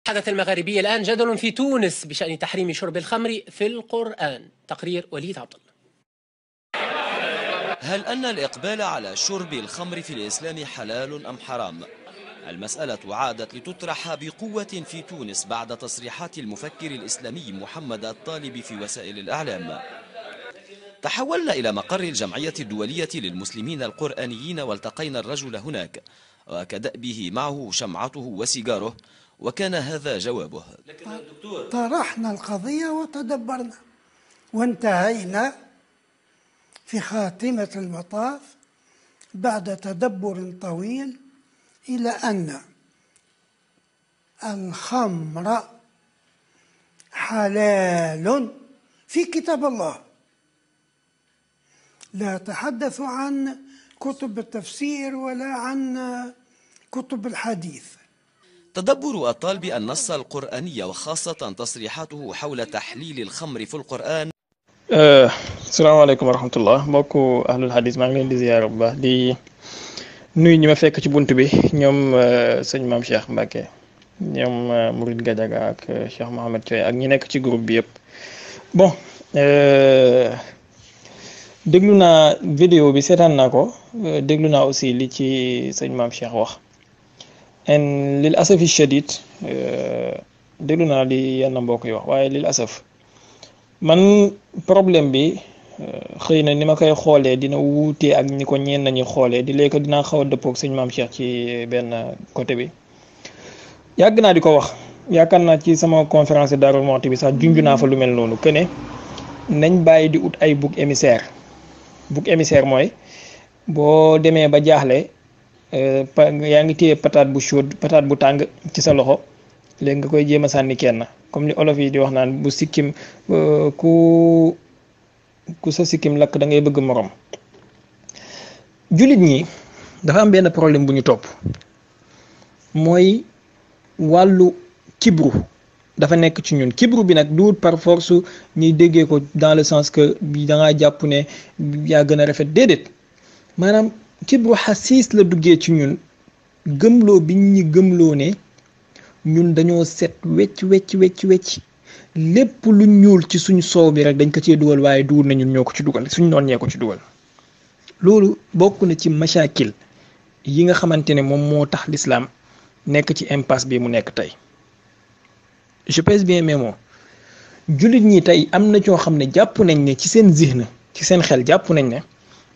حدث المغاربية الآن جدل في تونس بشأن تحريم شرب الخمر في القرآن. تقرير وليد عبد الله. هل أن الإقبال على شرب الخمر في الإسلام حلال أم حرام؟ المسألة عادت لتطرح بقوة في تونس بعد تصريحات المفكر الإسلامي محمد الطالب في وسائل الإعلام. تحولنا إلى مقر الجمعية الدولية للمسلمين القرآنيين والتقينا الرجل هناك، وكدأبه معه شمعته وسيجاره، وكان هذا جوابه. طرحنا القضية وتدبرنا وانتهينا في خاتمة المطاف بعد تدبر طويل إلى أن الخمر حلال في كتاب الله. لا أتحدث عن كتب التفسير ولا عن كتب الحديث. تدبر الطالب النص القرآني وخاصة تصريحاته حول تحليل الخمر في القرآن. salaamaaleykum wa rahmatullah mbokku ahlul hadis maa ngi leen di ziyaara bu baax di nuyu ñi ma fekk ci bunt bi ñoom sëñ Maam Cheikh Mbacke ñoom Mourid Gadiaga ak Cheikh Mohamed Thioye ak ñi nekk ci groupe bi yëpp. bon déglu naa vidéo bi seetaan naa ko déglu naa aussi li ci sëñ Maam Cheikh wax en lil asafi shadid déglu naa li yenn mbokk yi wax waaye lil asaf man problème bi xëy na ni ma koy xoolee dina wuutee ak ñi ko ñeen nañu xoolee di léegi dinaa xaw a dëppoog sëñ Maam Cheikh ci benn côté bi. yàgg naa di ko wax yaakaar naa ci sama conférence Darou Mouhty bi sax junj naa fa lu mel noonu que ne nañ bàyyi di ut ay bouc émissaire. bouc émissaire mooy boo demee ba jaaxle yaa ngi téye patate bu chaude patate bu tàng ci sa loxo léegi nga koy jéem a sànni kenn comme li olof yi di wax naan bu sikkim ku sa sikkim lakk da ngay bëgg morom. jullit ñi dafa am benn problème bu ñu topp mooy wàllu kibru dafa nekk ci ñun. kibru bi nag duut par force ñuy déggee ko dans le sens que bi da ngaa jàpp ne yaa gën a rafet déedéet maanaam kibru xasiis la duggee ci ñun gëmloo bi ñi gëmloo ne ñun dañoo set wecc lépp lu ñuul ci suñ soow bi rek dañ ko cee dugal waaye duwul na ñun ñoo ko ci dugal suñ noon ñee ko ci dugal. loolu bokk na ci mashakil yi nga xamante ne moom moo tax l'islam nekk ci impasse bi mu nekk tey. je pèse bien mes mots jullit ñi tey am na ñoo xam ne jàpp nañ ne ci seen zihn ci seen xel jàpp nañ ne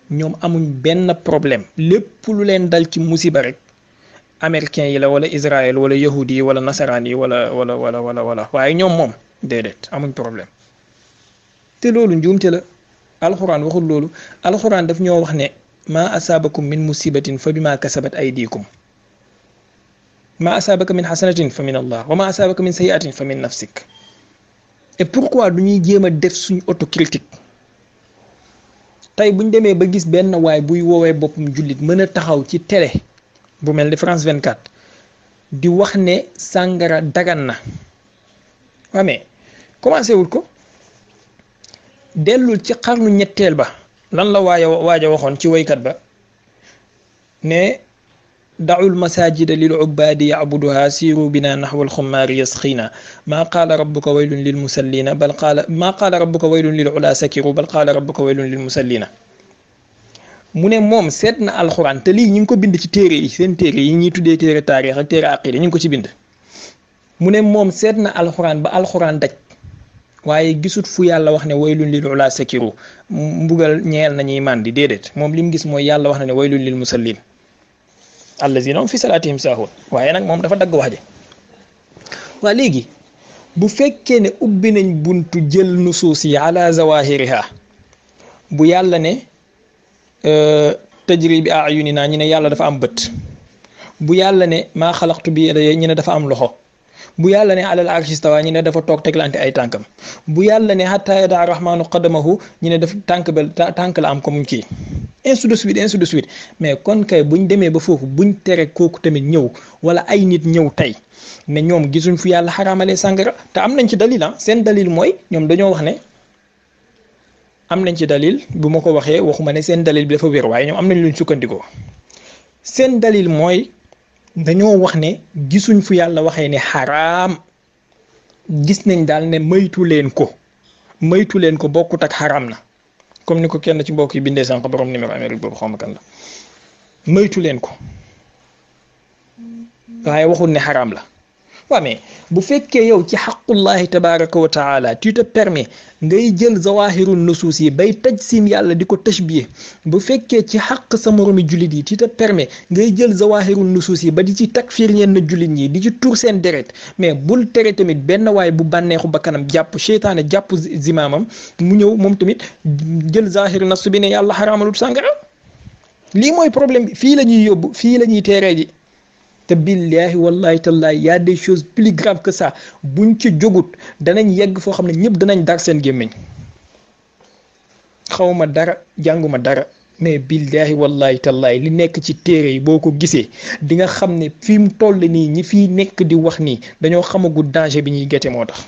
ñoom amuñ benn problème lépp lu leen dal ci musiba rek américain yi la wala Israël wala yahudi yi wala nasaraan yi wala waaye ñoom moom déedéet amuñ problème. te loolu njuumte la alxuraan waxul loolu alxuraan daf ñoo wax ne maa asaabakum min musibatin fa bima kasabat aydikum ma asabaka min xasanatin fa min allah wa ma asabaka min sayiatin fa min nafsik. et pourquoi du ñuy jéem a def suñ autocritique tey buñ demee ba gis benn waay buy woowee boppam jullit mën a taxaw ci télé bu mel ni France 24 di wax ne sàngara dagan na waa mais commencé wul ko dellul ci xarnu ñetteel ba lan la waaja waxoon ci woykat ba ne دعوا المساجد للعباد يعبدها سيروا بنا نحو الخمار يسخينا ما قال ربك ويل للمسلين بل قال ما قال ربك ويل للعلا سكروا بل قال ربك ويل للمسلين. mu ne moom seet na alxuraan te lii ñu ngi ko bind ci téere yi seen téere yi ñuy tuddee téere taarix ak téere aqida ñu ngi ko ci bind. mu ne moom seet na alxuraan ba alxuraan daj waaye gisut fu yàlla wax ne waylun lil ula sakiru mbugal ñeel nañuy màndi déedéet moom li mu gis mooy yàlla wax na ne waylun lil musallin allazina hum fi salaatihim saahuun waaye nag moom dafa dagg wax ji. waa léegi bu fekkee ne ubbi nañ buntu jël nusuus yi ala zawahiriha bu yàlla ne tajri bi ayunina ñu ne yàlla dafa am bët, bu yàlla ne maa xalaqtu bi yadayya ñu ne dafa am loxo, bu yàlla ne alal arshi stawa ñu ne dafa toog teglante ay tànkam, bu yàlla ne hatta yada rahmanu qadamahu ñu ne daf tànk la am comme kii, ainsi de suite mais kon kay buñ demee ba foofu buñ tere kooku tamit ñëw wala ay nit ñëw tey ne ñoom gisuñ fu yàlla xaraamalee sàngara te am nañ ci dalil seen dalil mooy ñoom dañoo wax ne am nañ ci dalil bu ma ko waxee waxuma ne seen dalil bi dafa wér waaye ñoom am nañ luñ sukkandikoo. Seen dalil mooy dañoo wax ne gisuñ fu yàlla waxee ne xaraam, gis nañ daal ne moytu leen ko bokkut ak xaraam na, comme ni ko kenn ci mbokk yi bindee sànq borom numéro Amérique boobu xawma kan la, moytu leen ko waaye waxul ne xaraam la. waaw mais bu fekkee yow ci xaqullahi tabaraka wa taala tu te permets ngay jël zawahirul nusuus yi bay tajsim yàlla di ko tashbih, bu fekkee ci xaq sa moromi jullit yi tu te permets ngay jël zawahirul nusuus yi ba di ci takfir ñenn jullit ñi di ci tuur seen deret, mais bul tere tamit benn waay bu bànneexu ba kanam jàpp seytaane jàpp zimaamam mu ñëw moom tamit jël zahiru nas bi ne yàlla xaraamalut sàngara. lii mooy problème bi, fii la ñuy yóbbu, fii la ñuy teeree ji. te billahi wallahi tallahi y a des choses plus graves que ça, buñ ci jógut danañ yegg foo xam ne ñëpp danañ dar seen gémmiñ. xawma dara jànguma dara, mais billahi wallahi tallahi li nekk ci téere yi boo ko gisee di nga xam ne fi mu toll nii ñi fii nekk di wax nii dañoo xamagul danger bi ñuy gete moo tax.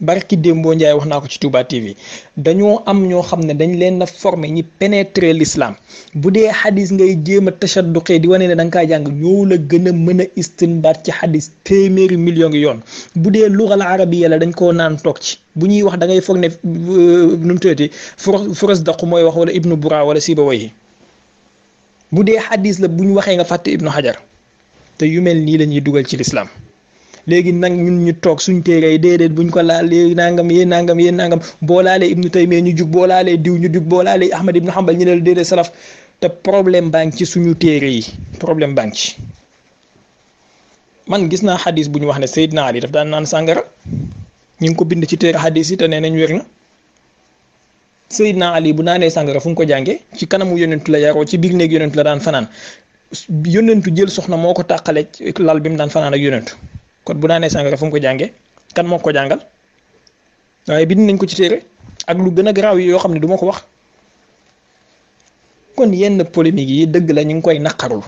barki Dembo Ndiaye wax naa ko ci Touba TV, dañoo am ñoo xam ne dañ leen a former ñi pénétrer l'islam. bu dee xadis ngay jéem a tashadduqee di wane ne da nga kaa jàng, ñoo la gën a mën a istinbaat ci xadis téeméeri million ngi yoon. bu dee lugal arabiya la dañ koo naan toog ci, bu ñuy wax da ngay foog ne nu mu tuddati Furasdaq mooy wax wala Ibnu Bura wala Sibawayhi. bu dee xadis la bu ñu waxee nga fàtte Ibnu Hajar, te yu mel nii la ñuy dugal ci l'islam. léegi nag ñun ñu toog suñ téere yi déedéet buñ ko laalee nangam yéen nangam boo laalee Ibnu Taymiya ñu jug, boo laalee diw ñu jug, boo laalee Ahmad ibnu Hanbal ñu ne la déedéet salaf. te problème baa ngi ci suñu téere yi, problème baa ngi ci. man gis naa xadis bu ñu wax ne Seydina Ali daf daan naan sàngara, ñu ngi ko bind ci téere xadis yi te nee nañ wér na. Seydina Ali bu naanee sàngara fu mu ko jàngee? ci kanamu yonentu la yaroo, ci biir néeg yonentu la daan fanaan, yonentu jël soxna moo ko tàqale lal bi mu daan fanaan ak yonentu. kon bu naanee sàngara fu mu ko jàngee? kan moo ko jàngal? waaye bind nañ ko ci téere ak lu gën a garaaw yi yoo xam ne du ma ko wax. kon yenn polémique yi dëgg la ñu ngi koy naqarul,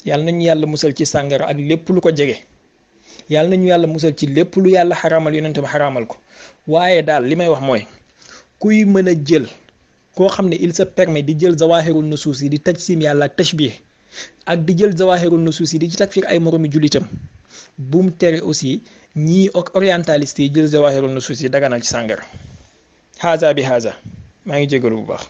yàlla nañu yàlla musal ci sàngara ak lépp lu ko jege, yàlla nañu yàlla musal ci lépp lu yàlla xaraamal yonent ba xaraamal ko. waaye daal li may wax mooy kuy mën a jël koo xam ne il se permet di jël zawahirul nusuus yi di tajsim yàlla ak tashbih ak di jël zawahirul nusuus yi di ci takfir ay moromi jullitam, bum tere aussi ñii orientaliste yi jël zawahirul nusuus yi daganal ci sàngara. haza bi haza, maa ngi jégalu bu baax.